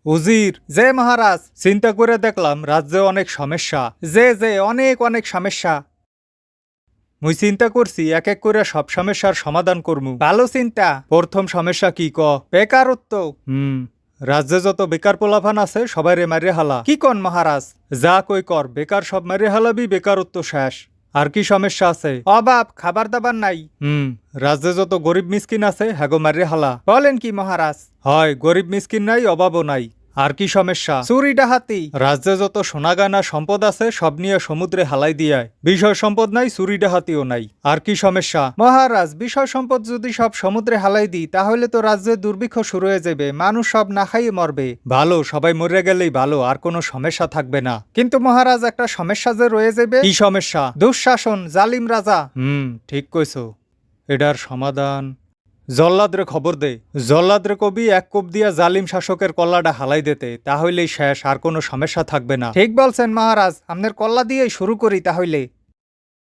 উজির যে মহারাজ, চিন্তা করে দেখলাম রাজ্যে অনেক সমস্যা, যে অনেক অনেক সমস্যা। মুই চিন্তা করছি এক এক করে সব সমস্যার সমাধান করমু। ভালো চিন্তা। প্রথম সমস্যা কি ক? বেকারত্ব। রাজ্যে যত বেকার পোলাফান আছে সবাই রে মারিয়ে হালা। কি কন মহারাজ? যা কই কর, বেকার সব মারিয়ে হালাবি, বেকারত্ব শেষ। আর কি সমস্যা আছে? অভাব, খাবার দাবার নাই। রাজ্যে যত গরিব মিসকিন আছে হ্যাগো মারিয়ে হালা। বলেন কি মহারাজ? হয়, গরিব মিসকিন নাই, অভাবও নাই। আর কি সমস্যা? চুরি ডাহাতি। রাজ্যে যত সোনা গয়না সম্পদ আছে সব নিয়ে সমুদ্রে হালাই দিয়ায়। বিষয় সম্পদ নাই, চুরি ডাহাতিও নাই। আর কি সমস্যা? মহারাজ, বিষয় সম্পদ যদি সব সমুদ্রে হালাই দিই তাহলে তো রাজ্যে দুর্ভিক্ষ শুরু হয়ে যাবে, মানুষ সব না খাইয়ে মরবে। ভালো, সবাই মরে গেলেই ভালো, আর কোনো সমস্যা থাকবে না। কিন্তু মহারাজ, একটা সমস্যা যে রয়ে যাবে। কি সমস্যা? দুঃশাসন, জালিম রাজা। ঠিক কইছো। এটার সমাধান? জল্লাদরে খবর দে। জল্লাদরে কবি এক কোপ দিয়া জালিম শাসকের কল্লাটা হালাই দিতে, তাহলেই শেষ, আর কোনো সমস্যা থাকবে না। ঠিক বলছেন মহারাজ, আপনার কল্লা দিয়েই শুরু করি তাহলে।